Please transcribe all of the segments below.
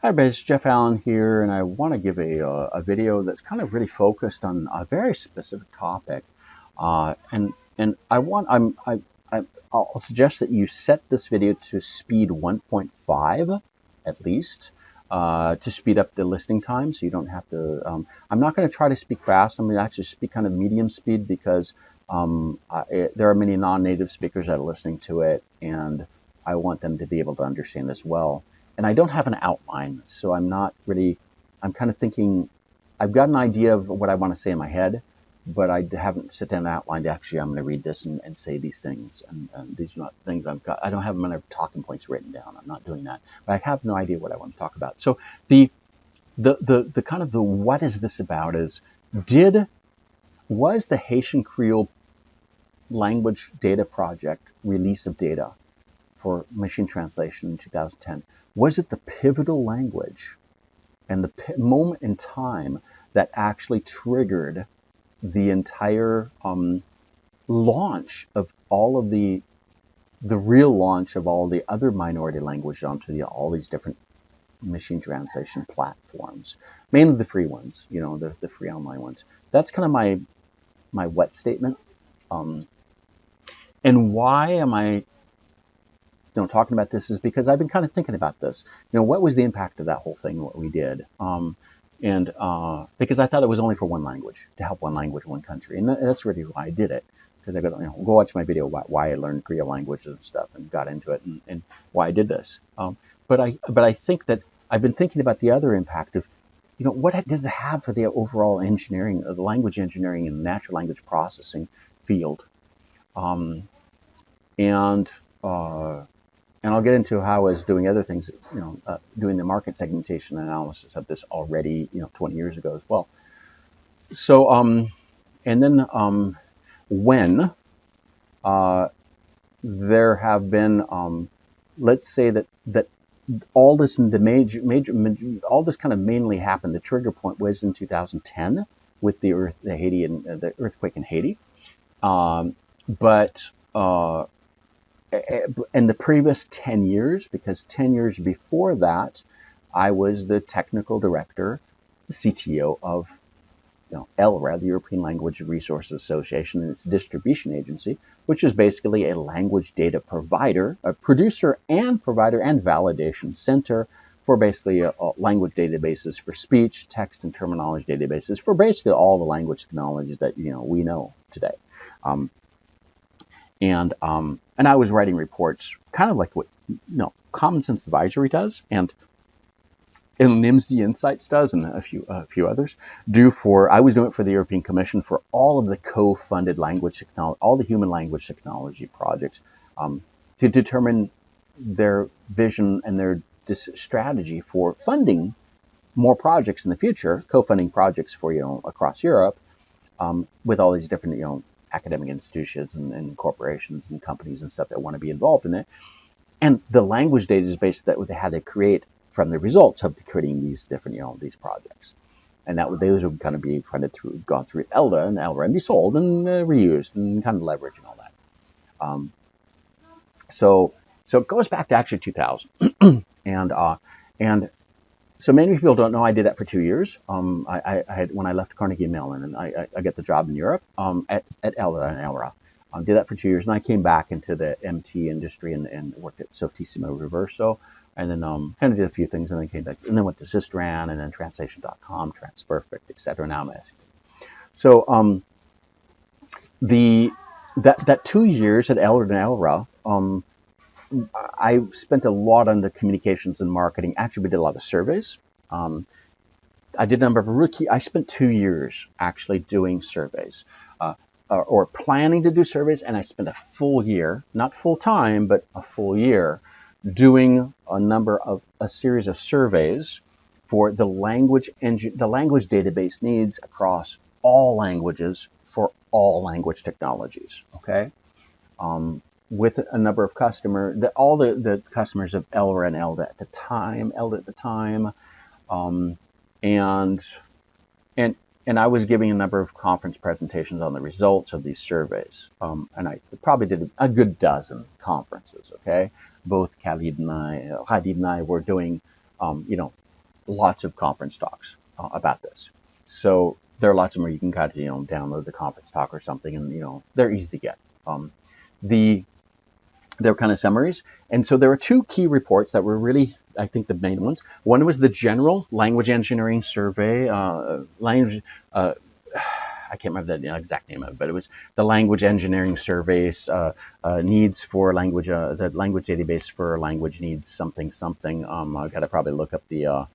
Hi, everybody. It's Jeff Allen here, and I want to give a video that's kind of really focused on a very specific topic. And I want I'll suggest that you set this video to speed 1.5 at least to speed up the listening time, so you don't have to. I'm not going to try to speak fast. I'm going to actually speak kind of medium speed because there are many non-native speakers that are listening to it, and I want them to be able to understand as well. And I don't have an outline, so I'm not really. I'm kind of thinking. I've got an idea of what I want to say in my head, but I haven't sit down and outlined. Actually, I'm going to read this and say these things, and these are not things I've got. I don't have my talking points written down. I'm not doing that, but I have no idea what I want to talk about. So the kind of the what is this about is was the Haitian Creole language data project release of data for machine translation in 2010, was it the pivotal language and the moment in time that actually triggered the entire launch of all of the real launch of all the other minority languages onto all these different machine translation platforms, mainly the free ones, the free online ones. That's kind of my what statement. And why am I talking about this is because I've been kind of thinking about this. What was the impact of that whole thing, what we did? And because I thought it was only for one language, to help one language, one country. And that's really why I did it. Because I go watch my video about why I learned Creole language and stuff and got into it and why I did this. But I think that I've been thinking about the other impact of, what did it have for the overall engineering, the language engineering and natural language processing field? And I'll get into how I was doing other things, doing the market segmentation analysis of this already, 20 years ago as well. So, and then when there have been, let's say that all this all this kind of mainly happened. The trigger point was in 2010 with the earthquake in Haiti, but in the previous 10 years, because 10 years before that, I was the technical director, the CTO of ELRA, the European Language Resources Association, and its distribution agency, which is basically a language data provider, a producer and provider and validation center for basically language databases for speech, text, and terminology databases for basically all the language technologies that we know today. And I was writing reports, kind of like what Common Sense Advisory does, and NIMSD Insights does, and a few others do for. I was doing it for the European Commission for all of the co-funded language technology, all the human language technology projects, to determine their vision and their strategy for funding more projects in the future, co-funding projects for across Europe, with all these different academic institutions and corporations and companies and stuff that want to be involved in it. And the language database that they had to create from the results of creating these different, these projects. And those would kind of be funded gone through ELDA and be sold and reused and kind of leverage and all that. So it goes back to actually 2000. and so many people don't know I did that for 2 years. I had, when I left Carnegie Mellon, and I got the job in Europe at ELRA and ELRA. Did that for 2 years, and I came back into the MT industry and worked at Softissimo Reverso, and then kind of did a few things, and then came back, and then went to Sistran, and then Translation.com, Transperfect, etc. Now I'm at SAP. So that 2 years at ELRA and ELRA, I spent a lot on the communications and marketing. Actually, we did a lot of surveys. I did a number of I spent 2 years actually doing surveys, or planning to do surveys, and I spent a full year, not full time, but a full year, doing a series of surveys for the language database needs across all languages for all language technologies. Okay. With a number of customers, all the customers of ELRA and ELDA at the time, and I was giving a number of conference presentations on the results of these surveys, and I probably did a good dozen conferences. Okay, both Hadid and I were doing, lots of conference talks about this. So there are lots of them where you can kind of, download the conference talk or something, and, they're easy to get. The They're kind of summaries. And so there were two key reports that were really, I think, the main ones. One was the General Language Engineering Survey, I can't remember the exact name of it, but it was the Language Engineering Surveys needs for language, the language database for language needs something something. I've got to probably look up the.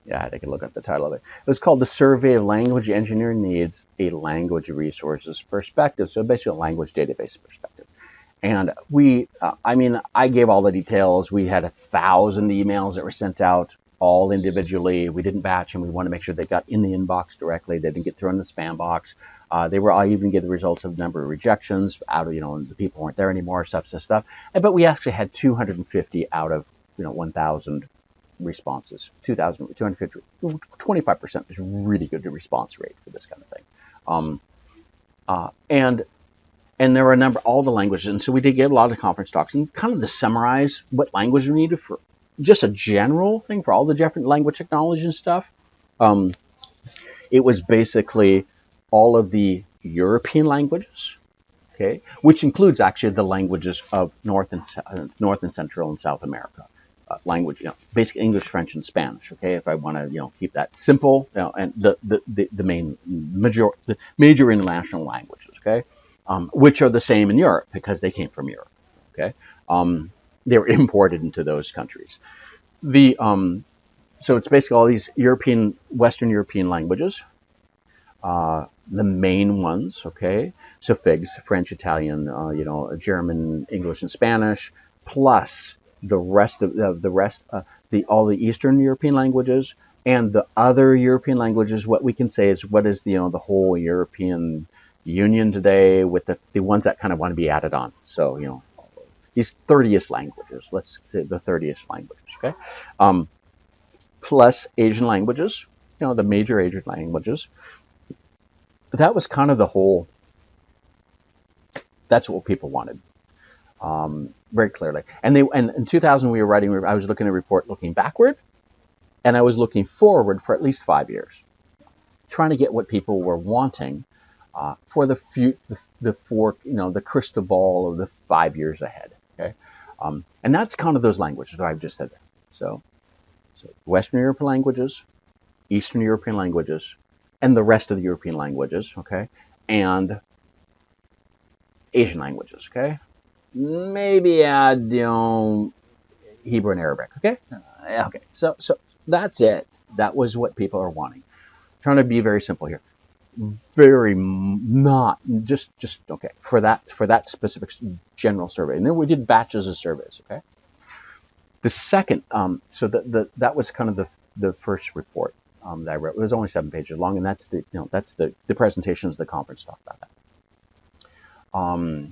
Yeah, I can look up the title of it. It was called the Survey of Language Engineering Needs, a Language Resources Perspective. So basically a language database perspective. And I gave all the details. We had 1,000 emails that were sent out all individually. We didn't batch them. We wanted to make sure they got in the inbox directly. They didn't get thrown in the spam box. I even gave the results of the number of rejections out of, the people weren't there anymore, stuff. But we actually had 250 out of, 1,000 responses. 250, 25% is really good response rate for this kind of thing. And there were all the languages. And so we did get a lot of conference talks, and kind of to summarize what language we needed for just a general thing for all the different language technology and stuff. It was basically all of the European languages, okay, which includes actually the languages of North and Central and South America. Language, basic English, French, and Spanish. Okay, if I want to, keep that simple, and the major international languages. Okay, which are the same in Europe because they came from Europe. Okay, they were imported into those countries. So it's basically all these Western European languages, the main ones. Okay, so FIGS, French, Italian, German, English, and Spanish, plus the rest of all the Eastern European languages and the other European languages. What we can say is what is the whole European Union today, with the ones that kind of want to be added on. So these 30th languages, let's say the 30th languages, okay, plus Asian languages, the major Asian languages. That was kind of the whole. That's what people wanted. Very clearly. And in 2000 we were writing. I was looking at a report looking backward, and I was looking forward for at least 5 years, trying to get what people were wanting for the crystal ball of the 5 years ahead. Okay, and that's kind of those languages that I've just said there. So Western European languages, Eastern European languages, and the rest of the European languages. Okay, and Asian languages. Okay. Maybe add, Hebrew and Arabic. Okay. Okay. So that's it. That was what people are wanting. Trying to be very simple here. Very not just okay for that specific general survey. And then we did batches of surveys. Okay. The second, so that was kind of the first report that I wrote. It was only 7 pages long, and that's the presentations of the conference talk about that.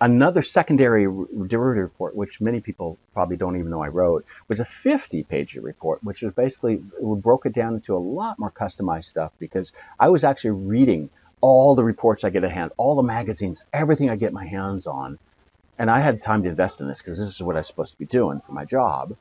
Another secondary derivative report, which many people probably don't even know I wrote, was a 50-page report, which was basically, we broke it down into a lot more customized stuff, because I was actually reading all the reports I get at hand, all the magazines, everything I get my hands on. And I had time to invest in this because this is what I was supposed to be doing for my job.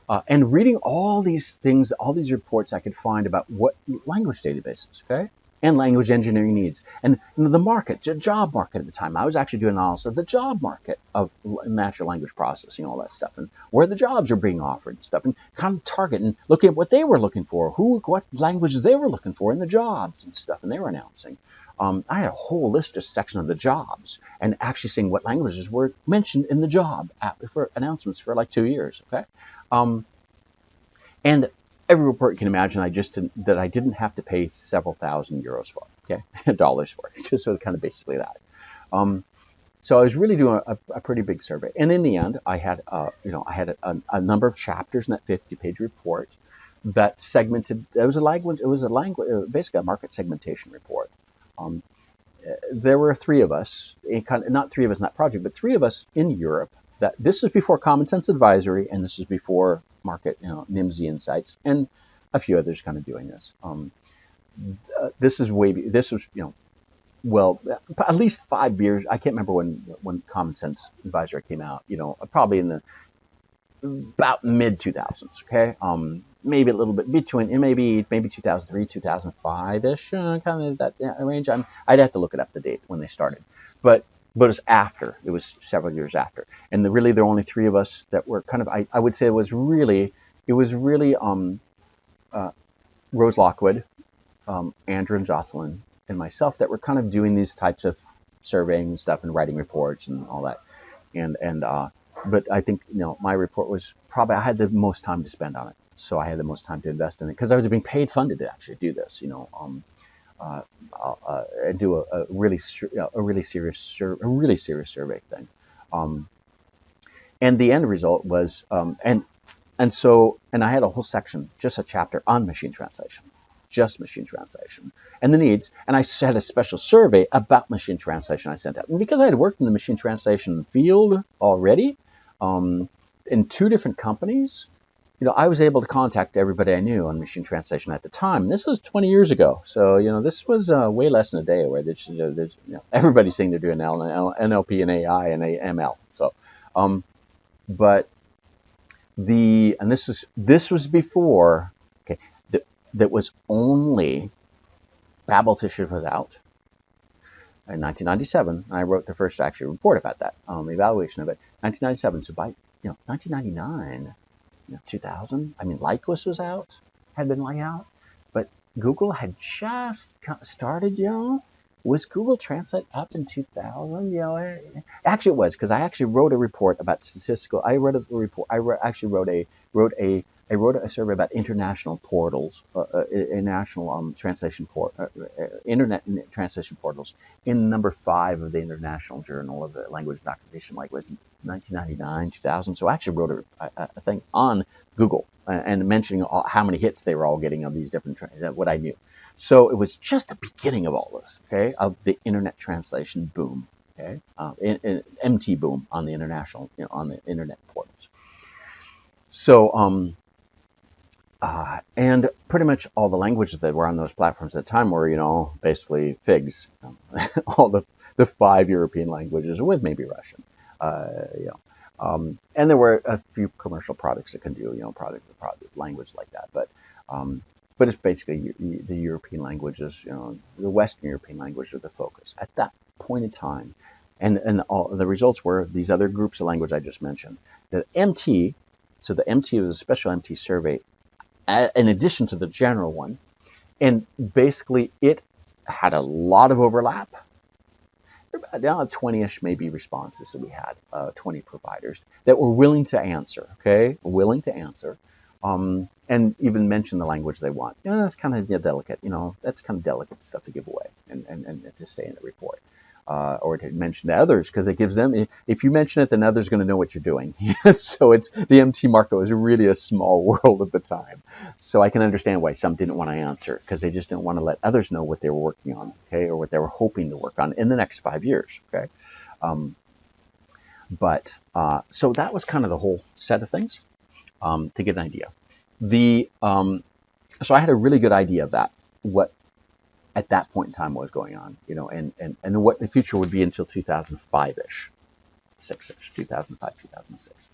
And reading all these things, all these reports I could find about what language databases, okay? And language engineering needs, and the market, job market at the time. I was actually doing analysis of the job market of natural language processing, all that stuff, and where the jobs are being offered and stuff, and kind of target and looking at what they were looking for, what languages they were looking for in the jobs and stuff, and they were announcing. I had a whole list, just section of the jobs, and actually seeing what languages were mentioned in the job for announcements for like 2 years. Okay, and every report you can imagine, I didn't have to pay several thousand euros for, okay, dollars for, just so kind of basically that. So I was really doing a pretty big survey, and in the end, I had a number of chapters in that 50-page report that segmented. It was basically a market segmentation report. There were 3 of us, not 3 of us in that project, but 3 of us in Europe. That this was before Common Sense Advisory, and this was before Market, NIMSY Insights, and a few others kind of doing this. This was well, at least 5 years. I can't remember when Common Sense Advisory came out. Probably in the about mid 2000s. Okay, maybe a little bit between maybe 2003, 2005 ish, kind of that range. I'd have to look it up the date when they started, but it's after. It was several years after, and really there were only three of us that were kind of. I would say it was really Rose Lockwood, Andrew and Jocelyn, and myself that were kind of doing these types of surveying and stuff and writing reports and all that. And but I think my report was probably I had the most time to spend on it, so I had the most time to invest in it because I was being paid funded to actually do this. Do a really serious survey thing. Um, and the end result was and I had a whole section, just a chapter on machine translation, just machine translation and the needs. And I had a special survey about machine translation I sent out. And because I had worked in the machine translation field already in two different companies, I was able to contact everybody I knew on machine translation at the time. This was 20 years ago. So, this was way less than a day where there's everybody's saying they're doing NLP and AI and ML. So, but this was before, okay, that was only Babelfish was out in 1997. I wrote the first actual report about that, evaluation of it, 1997. So by 1999, 2000, I mean, Lycos was out, had been laid out, but Google had just started, Was Google Translate up in 2000? Actually it was, because I actually wrote a report about statistical. I wrote a report. Actually wrote a survey about international portals, international translation internet translation portals in number 5 of the International Journal of the Language Documentation, like was 1999, 2000. So I actually wrote a thing on Google and mentioning how many hits they were all getting on these different what I knew. So it was just the beginning of all this, okay, of the internet translation boom, okay, MT boom on the international, on the internet portals. So, and pretty much all the languages that were on those platforms at the time were, basically FIGs, all the 5 European languages with maybe Russian, and there were a few commercial products that can do, product language like that, but it's basically the European languages, the Western European languages are the focus at that point in time. And all the results were these other groups of language I just mentioned. The MT, so the MT was a special MT survey in addition to the general one. And basically it had a lot of overlap. Now 20-ish maybe responses that we had, 20 providers that were willing to answer, okay? Willing to answer. And even mention the language they want. That's kind of delicate, that's kind of delicate stuff to give away and to say in the report. Or to mention to others, because it gives them, if you mention it, then others are going to know what you're doing. So the MT market was really a small world at the time. So I can understand why some didn't want to answer, because they just didn't want to let others know what they were working on, okay, or what they were hoping to work on in the next 5 years, okay. So that was kind of the whole set of things. To get an idea. So I had a really good idea of that, what at that point in time was going on, and what the future would be until 2005-ish, 2005, 2006.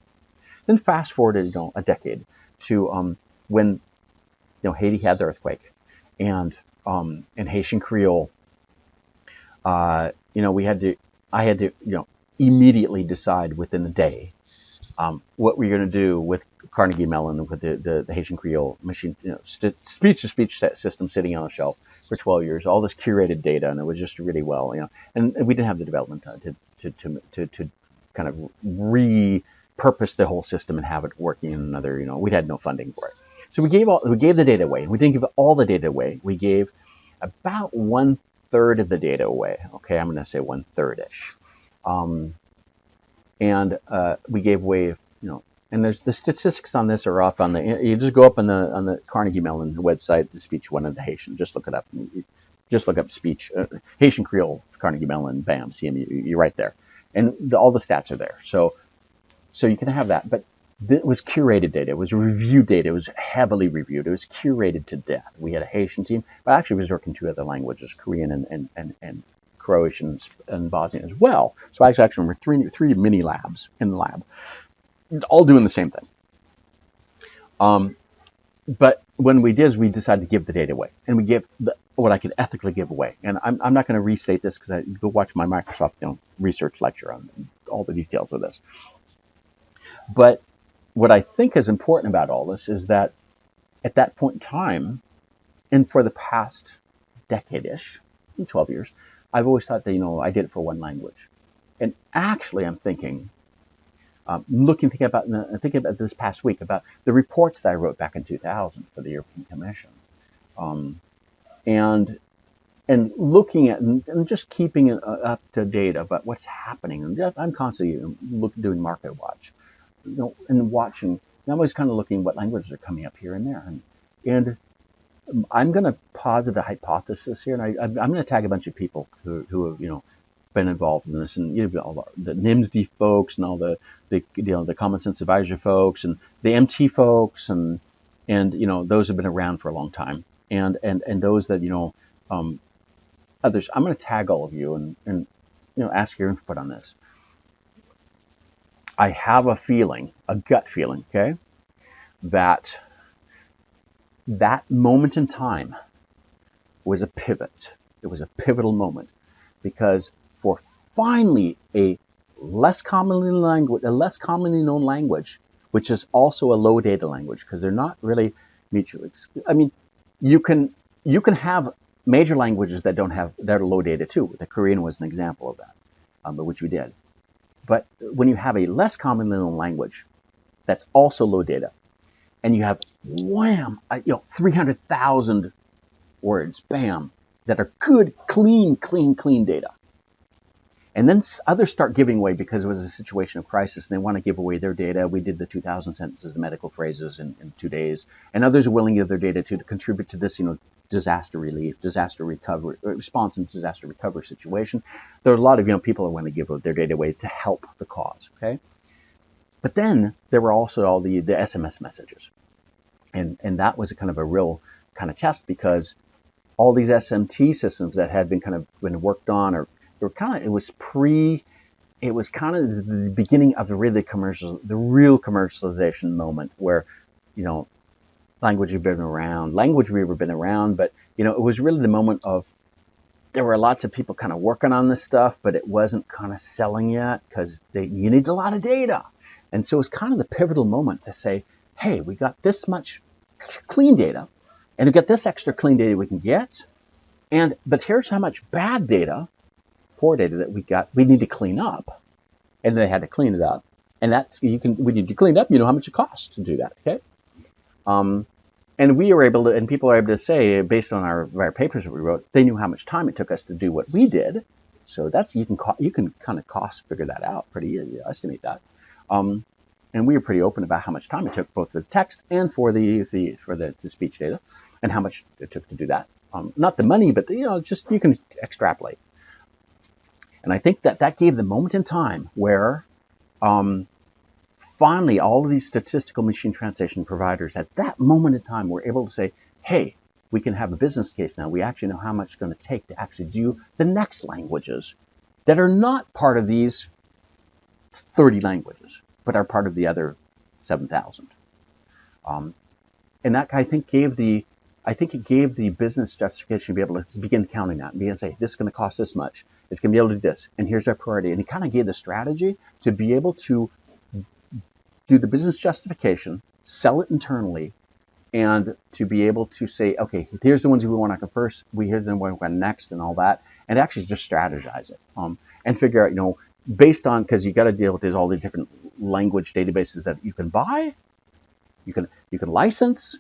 Then fast forwarded, a decade to when, Haiti had the earthquake, and Haitian Creole, I had to, immediately decide within a day what we're going to do with Carnegie Mellon, with the Haitian Creole machine, speech-to-speech system sitting on a shelf for 12 years, all this curated data, and it was just really well, and we didn't have the development time to kind of repurpose the whole system and have it working in another, we had no funding for it. So we gave the data away. We didn't give all the data away. We gave about 1/3 of the data away. Okay, I'm going to say 1/3-ish. And we gave away, and there's the statistics on this are off on you just go up on the Carnegie Mellon website, the speech one of the Haitian, just look it up. Just look up speech, Haitian Creole, Carnegie Mellon, bam, CMU, you're right there. And all the stats are there. So you can have that, but it was curated data. It was reviewed data. It was heavily reviewed. It was curated to death. We had a Haitian team, but actually we was working 2 other languages, Korean and Croatian and Bosnian as well. So I actually remember 3 mini labs in the lab, all doing the same thing. Um, but when we did, is we decided to give the data away, and we give what I could ethically give away. And I'm not going to restate this because I go watch my Microsoft research lecture on all the details of this. But what I think is important about all this is that at that point in time, and for the past decade-ish, 12 years, I've always thought that I did it for one language. And actually, I'm thinking, thinking about this past week about the reports that I wrote back in 2000 for the European Commission, um, and looking at and just keeping it up to date about what's happening. And I'm constantly doing market watch, and watching. And I'm always kind of looking what languages are coming up here and there, and I'm going to posit a hypothesis here, and I'm going to tag a bunch of people who have been involved in this, and all the NIMSD folks, and all the Common Sense Advisor folks, and the MT folks, and those have been around for a long time, and those that others. I'm going to tag all of you and ask your input on this. I have a feeling, a gut feeling, okay, that moment in time was a pivot. It was a pivotal moment because for finally a less commonly known language, which is also a low data language because they're not really mutually. I mean, you can have major languages that are low data too. The Korean was an example of that, which we did. But when you have a less commonly known language that's also low data, and you have 300,000 words, bam, that are good, clean data. And then others start giving away because it was a situation of crisis and they want to give away their data. We did the 2,000 sentences, the medical phrases in 2 days. And others are willing to give their data to contribute to this, disaster relief, disaster recovery, response and disaster recovery situation. There are a lot of, people who want to give their data away to help the cause, okay? But then there were also all the SMS messages. And that was a kind of a real kind of test because all these SMT systems that had been worked on, or it was kind of the beginning of the real commercialization moment where, language had been around, but, it was really the moment of, there were lots of people kind of working on this stuff, but it wasn't kind of selling yet because you need a lot of data. And so it's kind of the pivotal moment to say, hey, we got this much clean data, and we got this extra clean data we can get, but here's how much bad data, poor data that we need to clean up, and they had to clean it up, and we need to clean it up. You know how much it costs to do that, okay? And we were able to, and people are able to say, based on our papers that we wrote, they knew how much time it took us to do what we did. So that's you can kind of cost figure that out pretty easy, estimate that. And we were pretty open about how much time it took, both for the text and for the speech data, and how much it took to do that. Not the money, but just you can extrapolate. And I think that gave the moment in time where finally all of these statistical machine translation providers at that moment in time were able to say, hey, we can have a business case now. We actually know how much it's going to take to actually do the next languages that are not part of these 30 languages, but are part of the other 7,000. And that, I think, gave the business justification to be able to begin counting that and be able to say, this is going to cost this much. It's going to be able to do this. And here's our priority. And it kind of gave the strategy to be able to do the business justification, sell it internally, and to be able to say, okay, here's the ones we want to go first. Here's the ones we want next, and all that, and actually just strategize it and figure out, based on, because you got to deal with all the different language databases that you can buy, you can license,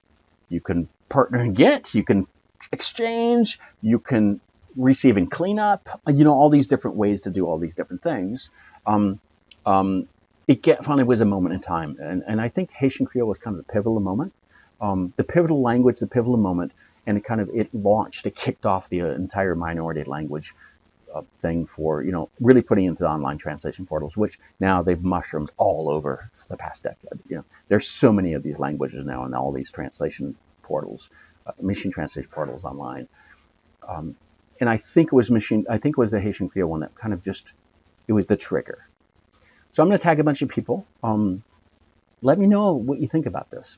you can partner and get, you can exchange, you can receive and clean up, all these different ways to do all these different things. It finally was a moment in time, and I think Haitian Creole was kind of the pivotal moment, the pivotal language, the pivotal moment, and it kicked off the entire minority language thing for, really putting into the online translation portals, which now they've mushroomed all over the past decade. There's so many of these languages now in all these translation portals, machine translation portals online. And I think it was the Haitian Creole one that kind of it was the trigger. So I'm going to tag a bunch of people. Let me know what you think about this.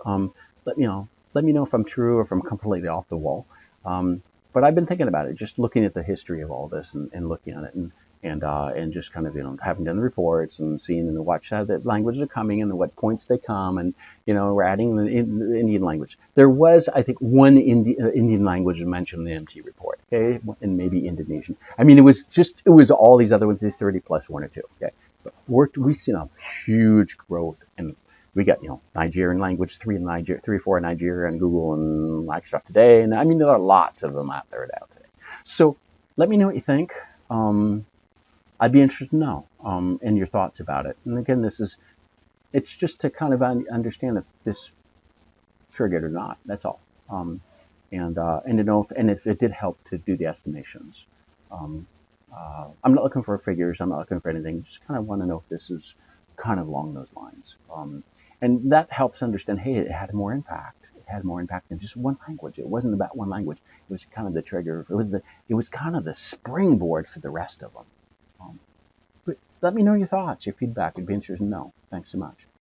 let me know if I'm true or if I'm completely off the wall. Um, but I've been thinking about it, just looking at the history of all this and looking at it and just kind of having done the reports and seeing and watch how the languages are coming and what points they come and we're adding the Indian language. There was, I think, one Indian language mentioned in the MT report, okay, and maybe Indonesian. I mean, it was all these other ones, these 30 plus one or two, okay. But we've seen a huge growth and we got Nigerian language, three or four in Nigeria and Google and Microsoft today, and I mean there are lots of them out there now today. So let me know what you think. I'd be interested to know and your thoughts about it. And again, it's just to kind of understand if this triggered or not. That's all. And to know if it did help to do the estimations. Um, I'm not looking for figures. I'm not looking for anything. Just kind of want to know if this is kind of along those lines. And that helps understand, hey, it had more impact. It had more impact than just one language. It wasn't about one language. It was kind of the trigger. It was kind of the springboard for the rest of them. But let me know your thoughts, your feedback. It'd be interesting to know. Thanks so much.